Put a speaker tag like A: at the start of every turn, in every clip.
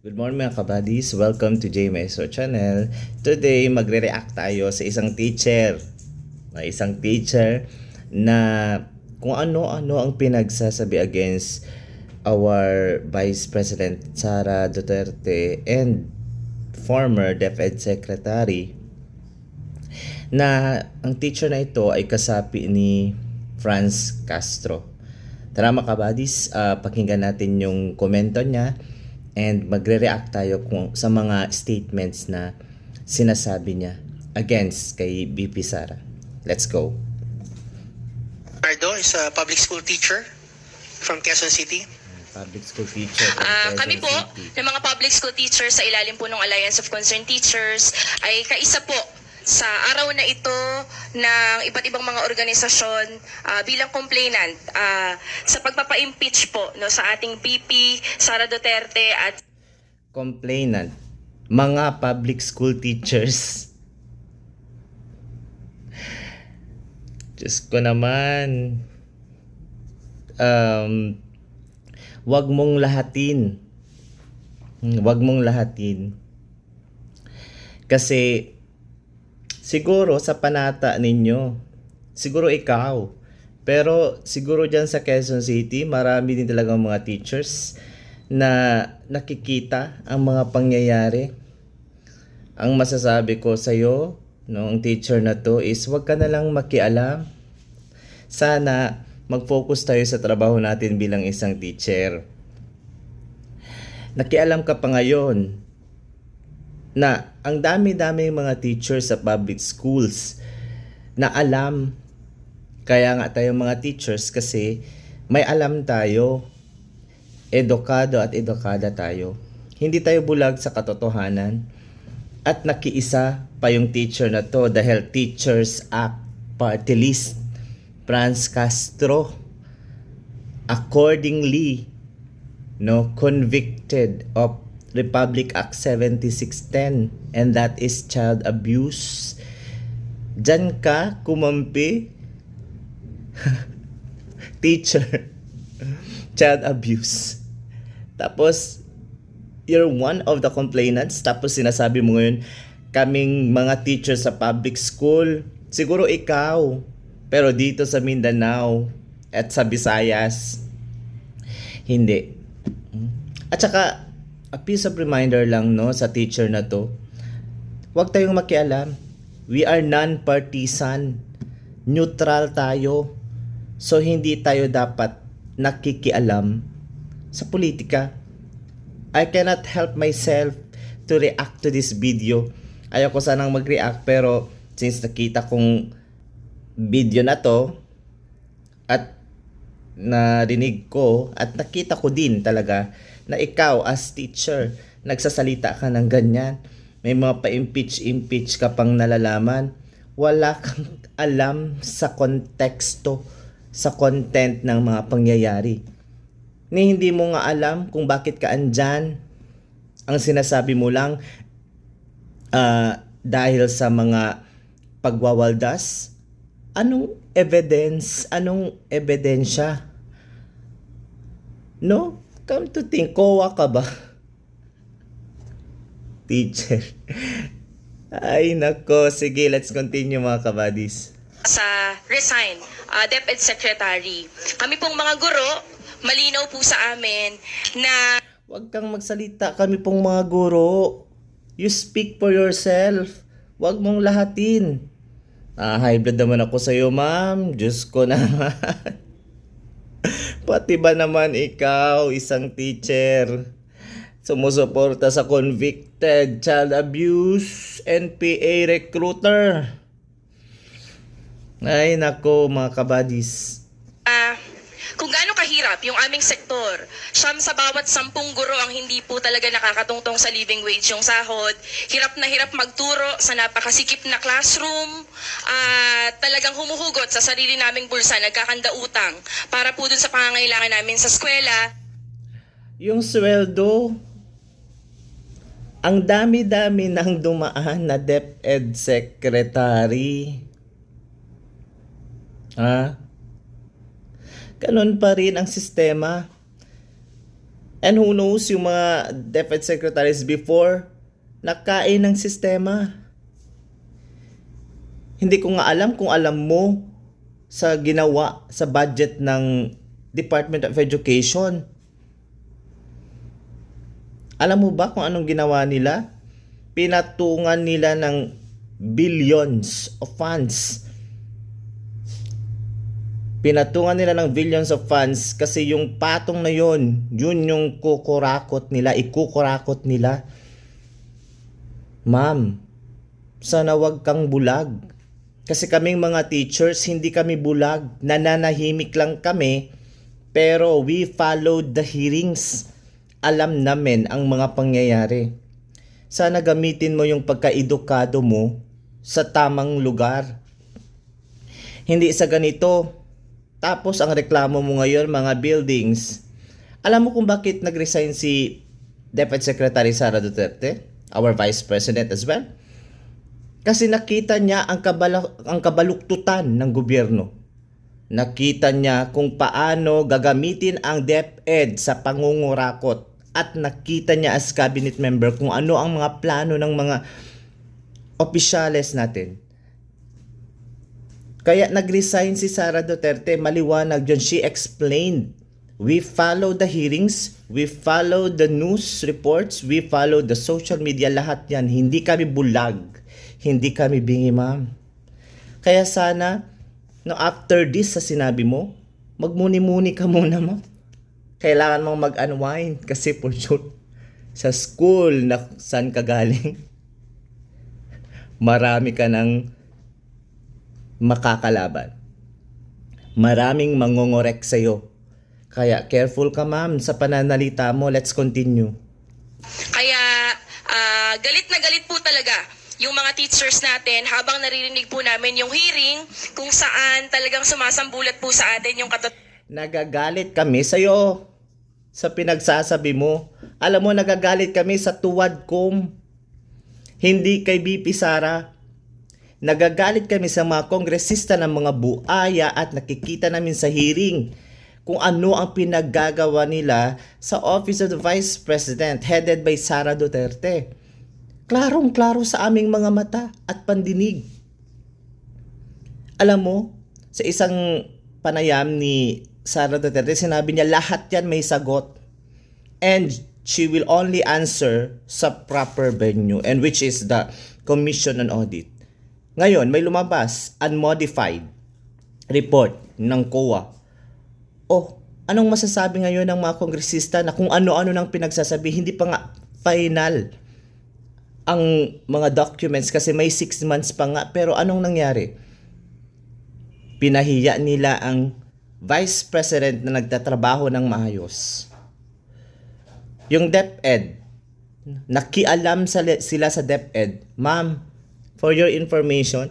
A: Good morning mga kabadis, welcome to JMSO channel. Today magre-react tayo sa isang teacher. May isang teacher na kung ano-ano ang pinagsasabi against our Vice President Sara Duterte and former DepEd Secretary, na ang teacher na ito ay kasapi ni Franz Castro. Tara mga kabadis, pakinggan natin yung komento niya and magre-react tayo sa mga statements na sinasabi niya against kay VP Sara. Let's go.
B: Ricardo is a public school teacher from Quezon City.
A: Public school teacher from Quezon
C: Kami po,
A: City.
C: ng mga public school teachers sa ilalim po ng Alliance of Concerned Teachers, ay kaisa po sa araw na ito ng iba't ibang mga organisasyon bilang complainant sa pagpapa-impeach po sa ating VP Sara Duterte at
A: Complainant, mga public school teachers. Diyos ko naman. Wag mong lahatin. Wag mong lahatin. Kasi siguro sa panata ninyo, siguro ikaw, pero siguro dyan sa Quezon City, marami din talagang mga teachers na nakikita ang mga pangyayari. Ang masasabi ko sa iyo, ang teacher na to is wag ka na lang makialam. Sana mag-focus tayo sa trabaho natin bilang isang teacher. Nakialam ka pa ngayon na ang dami-dami mga teachers sa public schools na alam. Kaya nga tayo mga teachers kasi may alam tayo. Edukado at edukada tayo. Hindi tayo bulag sa katotohanan. At nakiisa pa yung teacher na to dahil Teachers Act Party List. Franz Castro accordingly convicted of Republic Act 7610, and that is child abuse. Diyan ka kumampi. Teacher, child abuse. Tapos you're one of the complainants, tapos sinasabi mo ngayon kaming mga teachers sa public school. Siguro ikaw, pero dito sa Mindanao at sa Visayas hindi. At saka a piece of reminder lang sa teacher na to, huwag tayong makialam. We are non-partisan, neutral tayo, so hindi tayo dapat nakikialam sa politika. I cannot help myself to react to this video. Ayoko sanang mag-react, pero since nakita kong video na to at narinig ko at nakita ko din talaga na ikaw as teacher nagsasalita ka ng ganyan, may mga pa-impeach ka pang nalalaman, wala kang alam sa konteksto, sa content ng mga pangyayari, ni hindi mo nga alam kung bakit ka andyan. Ang sinasabi mo lang dahil sa mga pagwawaldas. Anong evidence? Anong ebidensya? No? Come to think, kowa ka ba? Teacher. Ay nako, sige, let's continue mga kabadis.
C: sa resign, DepEd Secretary. Kami pong mga guro, malinaw po sa amin na
A: Huwag kang magsalita, kami pong mga guro. You speak for yourself. Huwag mong lahatin. High blood naman ako sa iyo, ma'am. Diyos ko naman. Pati ba naman ikaw, isang teacher, sumusuporta sa convicted child abuse NPA recruiter? Ay nako mga kabadis.
C: kung gaano kahirap yung aming sektor. Siyam sa bawat 10 guro ang hindi po talaga nakakatungtong sa living wage yung sahod. Hirap na hirap magturo sa napakasikip na classroom. At talagang humuhugot sa sarili naming bulsa, nagkakanda utang para po dun sa pangangailangan namin sa eskwela.
A: Yung sweldo, ang dami-dami nang dumaan na DepEd Secretary. Ganun pa rin ang sistema. And who knows, yung mga DepEd secretaries before, nakain ng sistema. Hindi ko nga alam kung alam mo sa ginawa sa budget ng Department of Education. Alam mo ba kung anong ginawa nila? Pinatungan nila ng billions of funds. Pinatungan nila ng billions of funds kasi yung patong na yun yung ikukurakot nila. Ma'am, sana wag kang bulag. Kasi kaming mga teachers, hindi kami bulag. Nananahimik lang kami, pero we followed the hearings. Alam namin ang mga pangyayari. Sana gamitin mo yung pagkaedukado mo sa tamang lugar. Hindi sa ganito. Tapos ang reklamo mo ngayon, mga buildings. Alam mo kung bakit nag-resign si DepEd Secretary Sara Duterte? Our Vice President as well? Kasi nakita niya ang kabaluktutan ng gobyerno. Nakita niya kung paano gagamitin ang DepEd sa pangungurakot. At nakita niya as cabinet member kung ano ang mga plano ng mga opisyales natin. Kaya nag-resign si Sara Duterte, maliwanag dyan. She explained, we followed the hearings, we followed the news reports, we followed the social media, lahat yan. Hindi kami bulag, hindi kami bingi, ma'am. Kaya sana, no, after this sa sinabi mo, magmuni-muni ka muna, ma'am. Kailangan mong mag-unwind kasi for sure, sa school na saan ka galing, marami ka ng makakalaban. Maraming mangongorek sa'yo. Kaya careful ka, ma'am, sa pananalita mo. Let's continue.
C: Kaya galit na galit po talaga yung mga teachers natin habang naririnig po namin yung hearing kung saan talagang sumasambulat po sa atin yung
A: Nagagalit kami sa'yo sa pinagsasabi mo. Alam mo, nagagalit kami sa tuwad kong hindi kay BP Sara. Nagagalit kami sa mga kongresista ng mga buaya at nakikita namin sa hearing kung ano ang pinaggagawa nila sa Office of the Vice President headed by Sara Duterte. Klarong-klaro sa aming mga mata at pandinig. Alam mo, sa isang panayam ni Sara Duterte, sinabi niya lahat yan may sagot. And she will only answer sa proper venue, and which is the Commission on Audit. Ngayon, may lumabas, unmodified report ng COA. Oh, anong masasabi ngayon ng mga kongresista na kung ano-ano nang pinagsasabi, hindi pa nga final ang mga documents kasi may 6 months pa nga. Pero anong nangyari? Pinahiya nila ang Vice President na nagtatrabaho ng maayos. Yung DepEd, nakialam sila sa DepEd. Ma'am, for your information,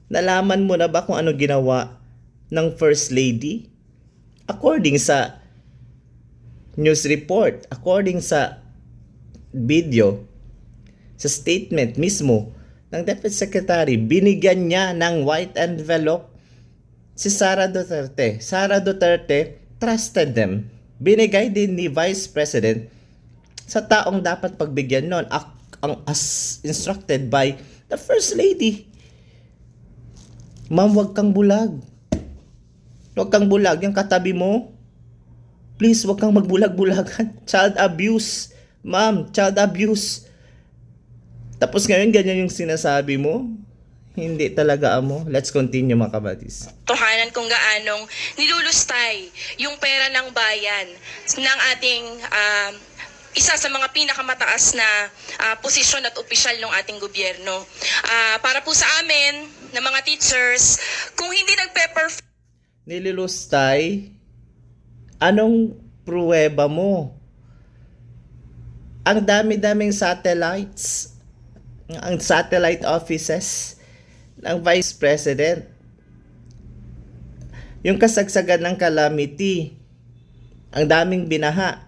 A: nalaman mo na ba kung ano ginawa ng First Lady? According sa news report, according sa video, sa statement mismo ng DepEd Secretary, binigyan niya ng white envelope si Sara Duterte. Sara Duterte trusted them. Binigay din ni Vice President sa taong dapat pagbigyan nun as instructed by the First Lady. Ma'am, wag kang bulag. Wag kang bulag. Yung katabi mo, please wag kang magbulag-bulagan. Child abuse. Ma'am, child abuse. Tapos ngayon, ganyan yung sinasabi mo. Hindi talaga amo. Let's continue, mga kabadis.
C: Totohanan kung gaanong nilulustay yung pera ng bayan ng ating isa sa mga pinakamataas na posisyon at opisyal ng ating gobyerno. Para po sa amin, na mga teachers, kung hindi nagpe-perform...
A: Nilulustay? Anong pruweba mo? Ang dami-daming satellites, ang satellite offices ng Vice President. Yung kasagsagan ng calamity, ang daming binaha.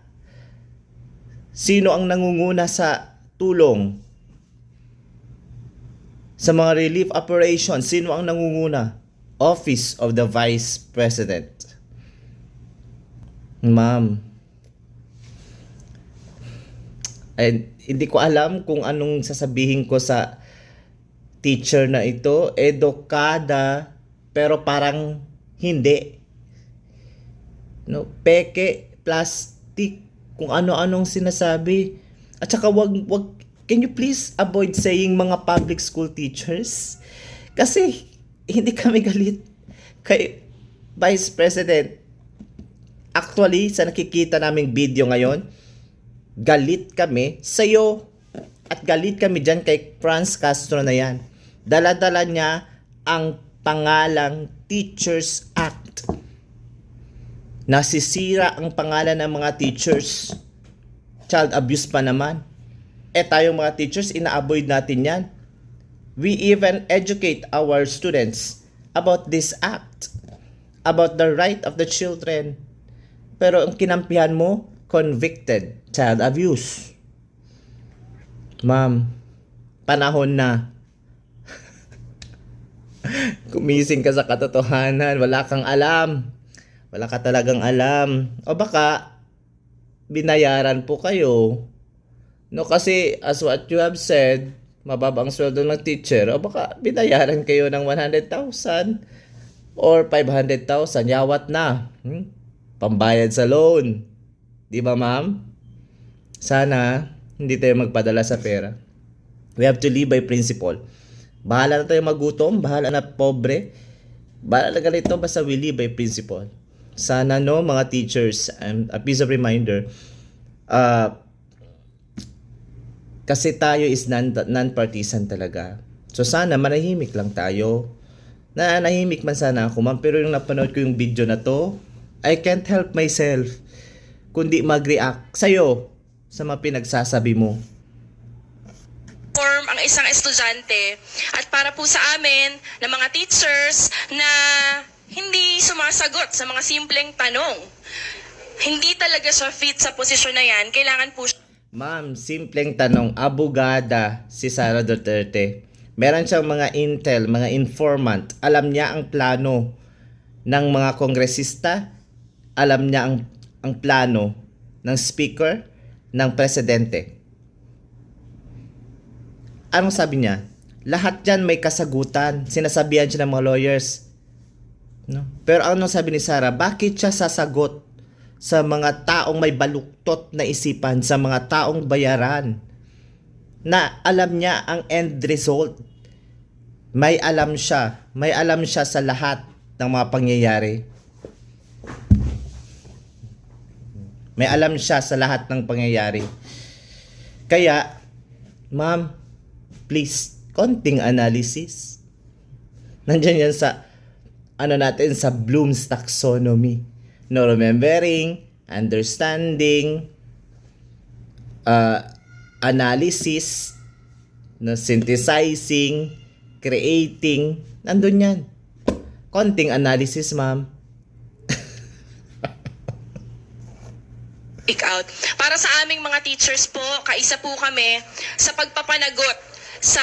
A: Sino ang nangunguna sa tulong? Sa mga relief operations, sino ang nangunguna? Office of the Vice President. Ma'am, And hindi ko alam kung anong sasabihin ko sa teacher na ito. Edukada, pero parang hindi. No, peke, plastic, kung ano-anong sinasabi. At saka can you please avoid saying mga public school teachers? Kasi hindi kami galit kay Vice President. Actually, sa nakikita naming video ngayon, galit kami sa'yo at galit kami dyan kay Franz Castro na yan. Dala-dala niya ang pangalang Teachers Act. Nasisira ang pangalan ng mga teachers. Child abuse pa naman. Tayong mga teachers, ina-avoid natin yan. We even educate our students about this act, about the right of the children. Pero ang kinampihan mo, convicted child abuse. Ma'am, panahon na. Kumising ka sa katotohanan, wala kang alam. Wala ka talagang alam. O baka, binayaran po kayo. No, kasi as what you have said, mababa ang sweldo ng teacher. O baka, binayaran kayo ng 100,000 or 500,000. Yawat na. Pambayad sa loan. Di ba, ma'am? Sana, hindi tayo magpadala sa pera. We have to live by principle. Bahala na tayo magutom, bahala na pobre, bahala na ganito, basta we live by principle. Sana no, mga teachers, a piece of reminder, kasi tayo is non-partisan talaga. So sana manahimik lang tayo. Nahimik man sana ako, ma'am, pero yung napanood ko yung video na to, I can't help myself kundi mag-react sa'yo sa mga pinagsasabi mo.
C: Form ang isang estudyante at para po sa amin na mga teachers na hindi sumasagot sa mga simpleng tanong. Hindi talaga siya fit sa posisyon na yan. Kailangan po siya.
A: Ma'am, simpleng tanong, abogada si Sara Duterte. Meron siyang mga intel, mga informant. Alam niya ang plano ng mga kongresista. Alam niya ang plano ng speaker, ng presidente. Anong sabi niya? Lahat yan may kasagutan. Sinasabihan siya ng mga lawyers. No? Pero ano sabi ni Sara? Bakit siya sasagot sa mga taong may baluktot na isipan, sa mga taong bayaran, na alam niya ang end result? May alam siya sa lahat ng mga pangyayari. May alam siya sa lahat ng pangyayari. Kaya, ma'am, please, konting analysis. Nandiyan yan sa, natin, sa Bloom's taxonomy. No, remembering, understanding, analysis, no, synthesizing, creating. Nandun yan. Konting analysis, ma'am.
C: Speak out. Para sa aming mga teachers po, kaisa po kami sa pagpapanagot sa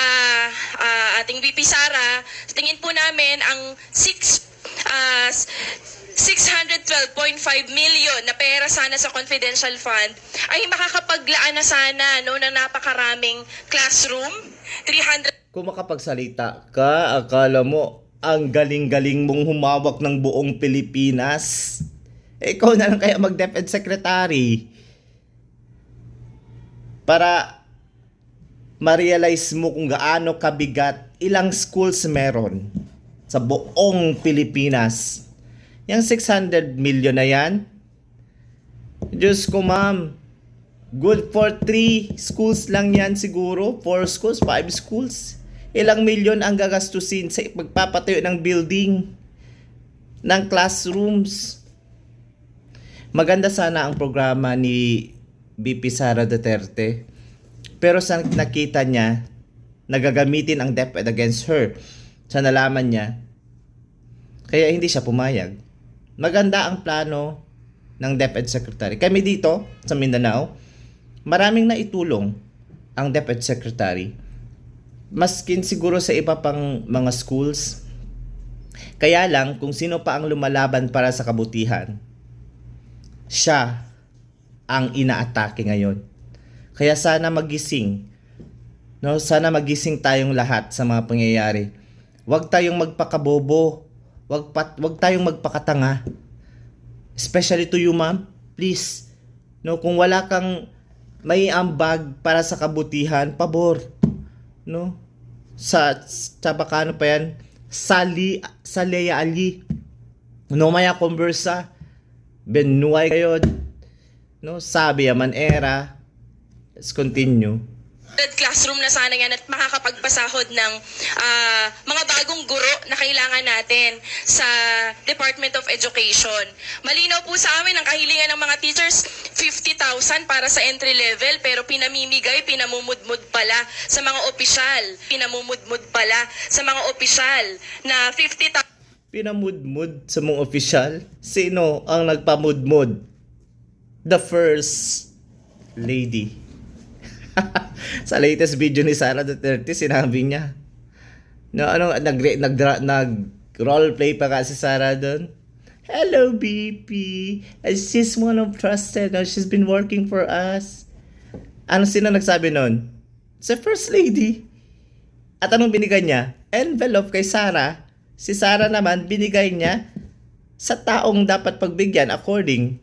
C: ating VP Sara. Tingin po namin ang 612.5 million na pera sana sa confidential fund ay makakapaglaan na sana no, ng napakaraming classroom. 300.
A: Kung makapagsalita ka, akala mo ang galing-galing mong humawak ng buong Pilipinas. Ikaw na lang kaya mag-DepEd Secretary para ma-realize mo kung gaano kabigat, ilang schools meron sa buong Pilipinas. Yung 600 million na yan, Diyos ko, ma'am, good for 3 schools lang yan siguro, 4 schools, 5 schools. Ilang milyon ang gagastusin sa pagpapatayo ng building, ng classrooms. Maganda sana ang programa ni VP Sara Duterte. Pero sa nakita niya, nagagamitin ang DepEd against her. Sa nalaman niya, kaya hindi siya pumayag. Maganda ang plano ng DepEd Secretary. Kami dito, sa Mindanao, maraming naitulong ang DepEd Secretary. Maskin siguro sa iba pang mga schools. Kaya lang, kung sino pa ang lumalaban para sa kabutihan, siya ang inaatake ngayon. Kaya sana magising. No, sana magising tayong lahat sa mga pangyayari. Huwag tayong magpakabobo. Huwag tayong magpakatanga. Especially to you, ma'am. Please. No, kung wala kang may ambag para sa kabutihan, pabor. No? Sa baka ano pa yan? Saleya ali. No maya conversa. Benuay kayo. No, sabi yaman era. Let's continue.
C: Classroom na sana yan at makakapagpasahod ng mga bagong guro na kailangan natin sa Department of Education. Malinaw po sa amin ang kahilingan ng mga teachers, 50,000 para sa entry level pero pinamumudmud pala sa mga opisyal. Pinamumudmud pala sa mga opisyal na 50,000
A: Pinamudmud sa mga opisyal? Sino ang nagpamudmud? The first lady. Sa latest video ni Sara Duterte, sinabi niya. No, nag roleplay pa kasi Sara doon. Hello, BP. She's one of trusted. She's been working for us. Ano sino nagsabi noon? Sa first lady. At anong binigay niya? Envelope kay Sara. Si Sara naman, binigay niya sa taong dapat pagbigyan according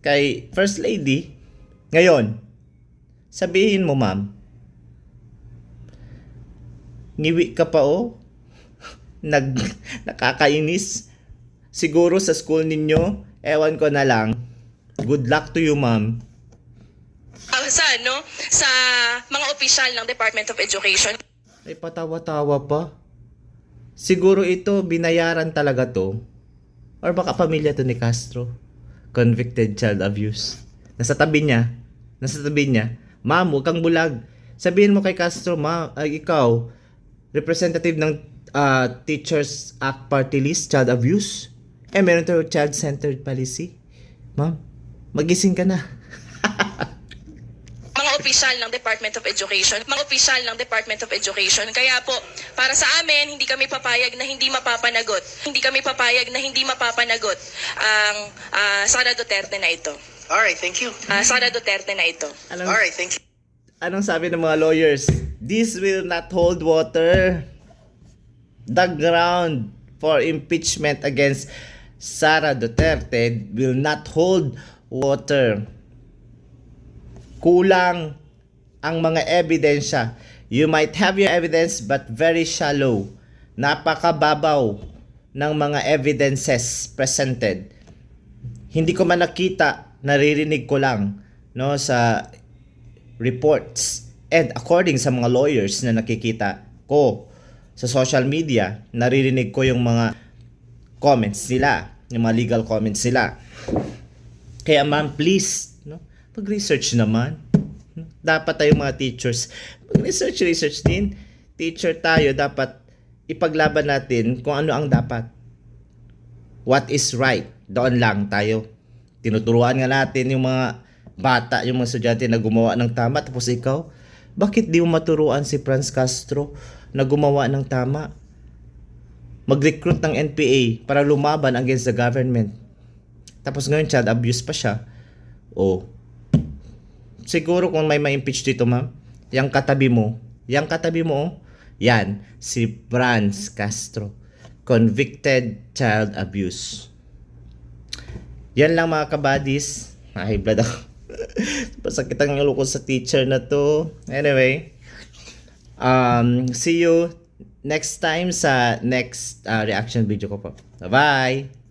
A: kay first lady. Ngayon, sabihin mo, ma'am, ngiwi ka pa nakakainis. Siguro sa school ninyo, ewan ko na lang. Good luck to you, ma'am.
C: sa mga opisyal ng Department of Education.
A: Ay, patawa-tawa pa. Siguro ito, binayaran talaga to. Or baka pamilya to ni Castro. Convicted child abuse. Nasa tabi niya. Ma'am, huwag kang bulag. Sabihin mo kay Castro, ikaw, representative ng Teachers Act Party List, child abuse. Meron tayo child-centered policy. Ma'am, magising ka na.
C: Mga opisyal ng Department of Education. Kaya po, para sa amin, hindi kami papayag na hindi mapapanagot. Ang Sara Duterte na ito.
B: Alright, thank you.
C: Sara Duterte na ito.
B: Alright, thank you.
A: Anong sabi ng mga lawyers? This will not hold water. The ground for impeachment against Sara Duterte will not hold water. Kulang ang mga ebidensya. You might have your evidence but very shallow. Napakababaw ng mga evidences presented. Hindi ko man nakita, naririnig ko lang no sa reports and according sa mga lawyers na nakikita ko sa social media, naririnig ko yung mga comments nila, yung mga legal comments nila. Kaya ma'am, please, no, pag-research naman. Dapat tayong mga teachers, pag-research din. Teacher tayo, dapat ipaglaban natin kung ano ang dapat. What is right? Doon lang tayo. Tinuturuan nga natin yung mga bata, yung mga estudyante na gumawa ng tama. Tapos ikaw, bakit di mo maturuan si Franz Castro na gumawa ng tama? Mag-recruit ng NPA para lumaban against the government. Tapos ngayon, child abuse pa siya. Siguro kung may ma-impeach dito, ma'am, yung katabi mo, yan, si Franz Castro. Convicted child abuse. Yan lang mga kabadis. High blood ako. Pasakit ang ulo ko sa teacher na to. Anyway, see you next time sa next reaction video ko po. Bye-bye!